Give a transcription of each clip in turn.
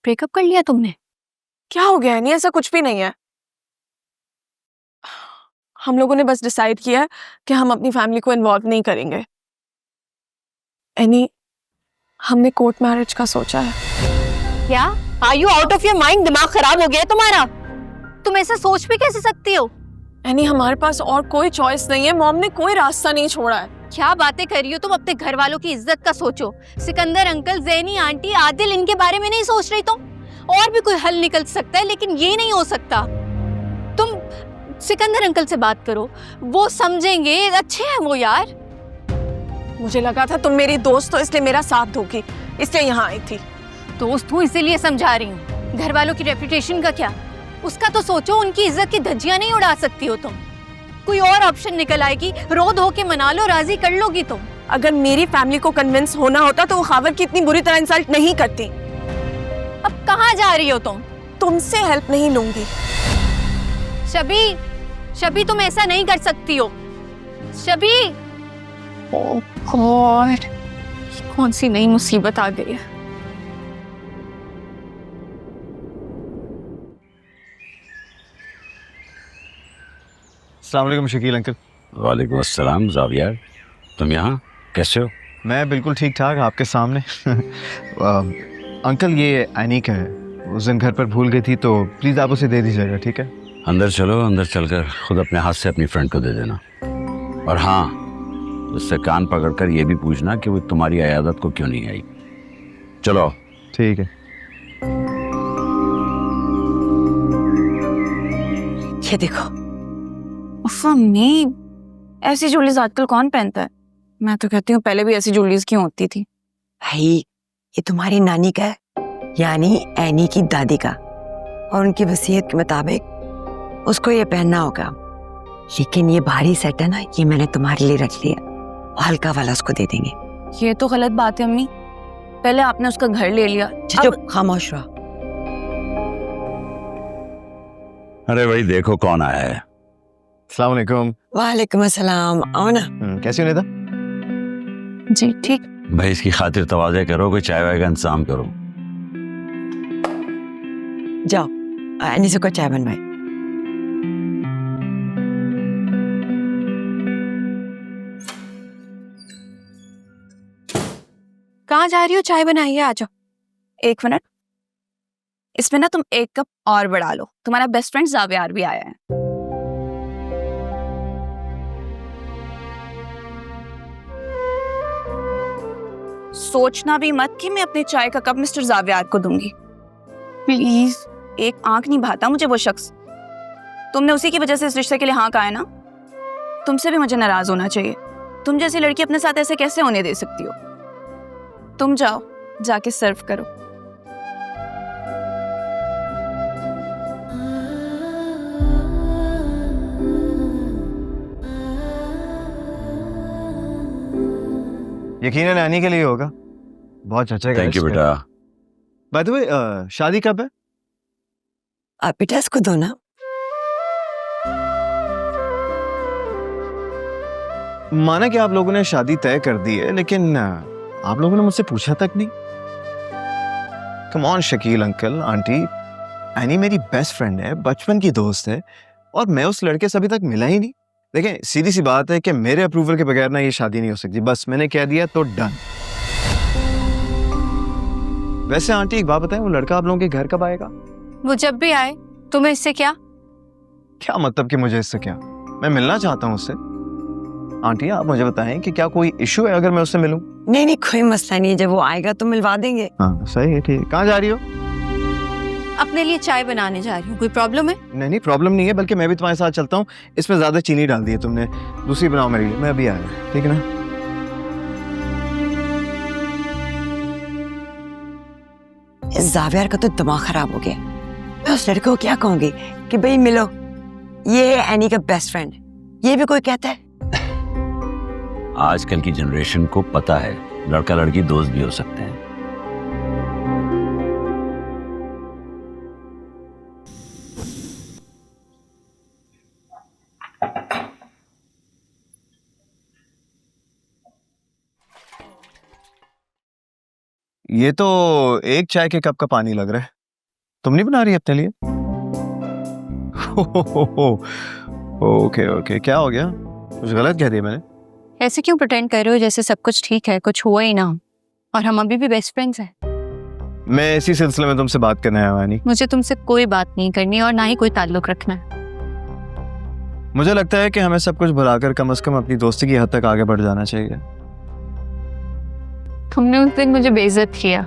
Breakup कर लिया तुमने? क्या हो गया है? नहीं, ऐसा कुछ भी नहीं है। हम लोगों ने बस डिसाइड किया है कि हम अपनी फैमिली को इन्वॉल्व नहीं करेंगे। एनी, हमने कोर्ट मैरिज का सोचा है। क्या? Are you out of your mind? दिमाग खराब हो गया है तुम्हारा? तुम ऐसा सोच भी कैसे सकती हो? एनी, हमारे पास और कोई चॉइस नहीं है। मॉम ने कोई रास्ता नहीं छोड़ा है। क्या बातें कर रही हो तुम? अपने घर वालों की इज्जत का सोचो। सिकंदर अंकल, ज़ैनी आंटी, आदिल, इनके बारे में नहीं सोच रही तुम? और भी कोई हल निकल सकता है, लेकिन ये नहीं हो सकता। तुम सिकंदर अंकल से बात करो, वो समझेंगे, अच्छे हैं वो यार। मुझे लगा था तुम मेरी दोस्त हो, इसलिए मेरा साथ दोगी, इसलिए यहाँ आई थी। दोस्त हूँ इसीलिए समझा रही हूँ। घर वालों की रेपुटेशन का क्या? उसका तो सोचो, उनकी इज्जत की धज्जियां नहीं उड़ा सकती हो तुम। कोई और ऑप्शन निकल आएगी, रो धो के मना लो, राजी कर लोगी तुम। अगर मेरी फैमिली को कन्विंस होना होता तो वो खावर की इतनी बुरी तरह इंसल्ट नहीं करती। अब कहाँ जा रही हो तुम? तुमसे हेल्प नहीं लूंगी। शबी, तुम ऐसा नहीं कर सकती हो। शबी, ओह गॉड, कौन सी नई मुसीबत आ गई है। अस्सलाम वालेकुम शकील अंकल। वालेकुम अस्सलाम ज़ावियार, तुम यहाँ कैसे हो? मैं बिल्कुल ठीक ठाक आपके सामने। अंकल ये एनिक है, उस दिन घर पर भूल गई थी, तो प्लीज़ आप उसे दे दीजिएगा, ठीक है? अंदर चलो, अंदर चलकर खुद अपने हाथ से अपनी फ्रेंड को दे देना। और हाँ, उससे कान पकड़कर ये भी पूछना कि वो तुम्हारी अयादत को क्यों नहीं आई। चलो। ठीक है। ये देखो, मम्मी, ऐसी ज्वेलरीज आजकल कौन पहनता है? मैं तो कहती हूँ पहले भी ऐसी ज्वेलरीज क्यों होती थी। भाई, ये तुम्हारी नानी का है, यानी एनी की दादी का, और उनकी वसीयत के मुताबिक उसको ये पहनना होगा। लेकिन ये भारी सेट है ना, ये मैंने तुम्हारे लिए रख लिया, हल्का वाला उसको दे देंगे। ये तो गलत बात है अम्मी, पहले आपने उसका घर ले लिया। चुप, खामोश रहो। अरे भाई देखो कौन आया है। अस्सलाम वालेकुम। वालेकुम अस्सलाम, आओ ना। कैसी हो नेता? जी ठीक। भाई इसकी खातिर तवाज़े करो, कोई चाय वाय का इंतजाम करो। जाओ, एनी से को चाय बनवाए। कहाँ जा रही हो? चाय बनाइए, आ जाओ। एक मिनट, इसमें ना तुम एक कप और बढ़ा लो, तुम्हारा बेस्ट फ्रेंड ज़ावियार भी आया है। सोचना भी मत कि मैं अपने चाय का कप मिस्टर ज़ावियार को दूंगी। प्लीज, एक आंख नहीं भाता मुझे वो शख्स। तुमने उसी की वजह से इस रिश्ते के लिए हाँ कहा है ना? तुमसे भी मुझे नाराज होना चाहिए। तुम जैसी लड़की अपने साथ ऐसे कैसे होने दे सकती हो? तुम जाओ, जाके सर्व करो। यकीनन एनी के लिए होगा, बहुत जचेगा। थैंक यू बेटा। बाय द वे, शादी कब है? आप बेटा इसको दो ना। माना कि आप लोगों ने शादी तय कर दी है, लेकिन आप लोगों ने मुझसे पूछा तक नहीं। Come on Shakeel uncle, aunty, any मेरी बेस्ट फ्रेंड है, बचपन की दोस्त है, और मैं उस लड़के से अभी तक मिला ही नहीं। देखें, सीधी सी बात है कि मेरे अप्रूवल के बगैर ना ये शादी नहीं हो सकती। बस मैंने कह दिया तो डन। वैसे आंटी एक बात बताएं, वो लड़का आप लोगों के घर कब आएगा? वो जब भी आए, तुम्हें इससे क्या? क्या मतलब कि मुझे इससे क्या? मैं मिलना चाहता हूँ उससे। आंटी आप मुझे बताएं कि क्या कोई इशू है अगर मैं उससे मिलूं? नहीं नहीं, कोई मसला नहीं है, जब वो आएगा तो मिलवा देंगे। हाँ सही है, ठीक है। कहाँ जा रही हो? अपने लिए चाय बनाने जा रही हूँ। कोई प्रॉब्लम है? नहीं नहीं, प्रॉब्लम नहीं है, बल्कि मैं भी तुम्हारे साथ चलता हूँ। इसमें ज्यादा चीनी डाल दी है तुमने, दूसरी बनाओ मेरे लिए, मैं अभी आया, ठीक है ना? इस ज़ावियार का तो दिमाग खराब हो गया। मैं उस लड़के को क्या कहूंगी कि भाई मिलो, ये है एनी का बेस्ट फ्रेंड, ये भी कोई कहता है? आजकल की जनरेशन को पता है लड़का लड़की दोस्त भी हो सकते हैं। ये तो एक चाय के कप का पानी लग रहा है। तुम नहीं बना रही अपने लिए? ओके ओके, क्या हो गया? कुछ गलत कह दिया मैंने? ऐसे क्यों प्रिटेंड कर रहे हो जैसे सब कुछ ठीक है? कुछ हुआ ही ना, और हम अभी भी बेस्ट फ्रेंड्स हैं। मैं इसी सिलसिले में तुमसे बात करने आया हूं यानी। मुझे तुमसे कोई बात नहीं करनी और ना ही कोई ताल्लुक रखना है। मुझे लगता है कि हमें सब कुछ भुलाकर कम से कम अपनी दोस्ती की हद तक आगे बढ़ जाना चाहिए। तुमने उस दिन मुझे बेइज्जत किया,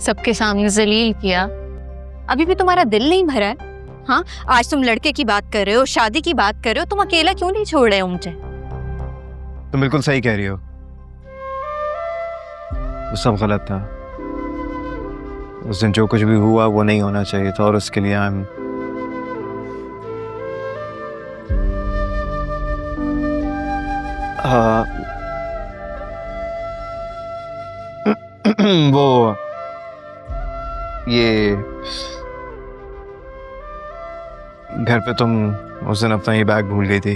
सबके सामने जलील किया, अभी भी तुम्हारा दिल नहीं भरा है? हाँ, आज तुम लड़के की बात कर रहे हो, शादी की बात कर रहे हो, तुम अकेला क्यों नहीं छोड़ रहे हो मुझे? तुम बिल्कुल सही कह रही हो, वो सब गलत था। उस दिन जो कुछ भी हुआ वो नहीं होना चाहिए था, और उसके लिए आई एम वो ये घर पे तुम उस दिन अपना ये बैग भूल गई थी,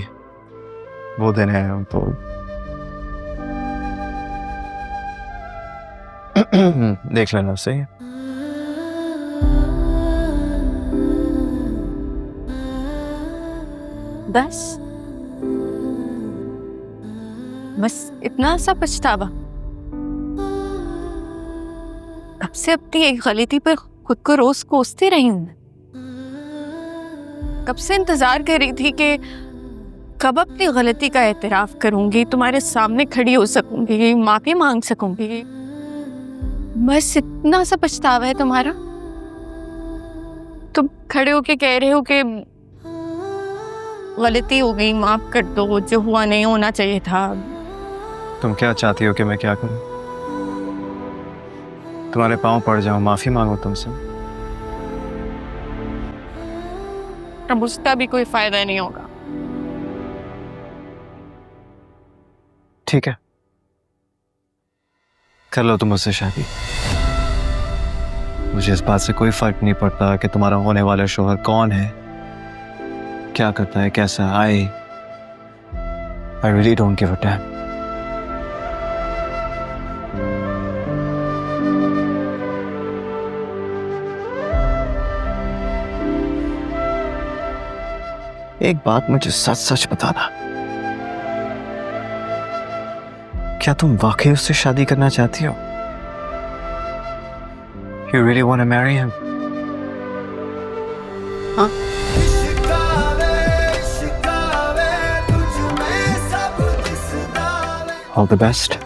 वो दिन है तो देख लेना सही है। बस इतना सा पछतावा? कब से अपनी एक गलती पर खुद को रोज कोसती रही हूं। कब से इंतजार कर रही थी कि कब अपनी गलती का एतराफ करूंगी, तुम्हारे सामने खड़ी हो सकूंगी, माफी मांग सकूंगी। बस इतना सा पछतावा है तुम्हारा? तुम खड़े होके कह रहे हो कि गलती हो गई, माफ कर दो, जो हुआ नहीं होना चाहिए था। तुम क्या चाहती हो कि मैं क्या करूं? तुम्हारे पांव पड़ जाऊं, माफी मांगो तुमसे? अब उसका भी कोई फायदा नहीं होगा। ठीक है, कर लो तुम मुझसे शादी। मुझे इस बात से कोई फर्क नहीं पड़ता कि तुम्हारा होने वाला शोहर कौन है, क्या करता है, कैसा। I really don't give a dam. एक बात मुझे सच सच बताना, क्या तुम वाकई उससे शादी करना चाहती हो? You really want to marry him? हाँ। All the best.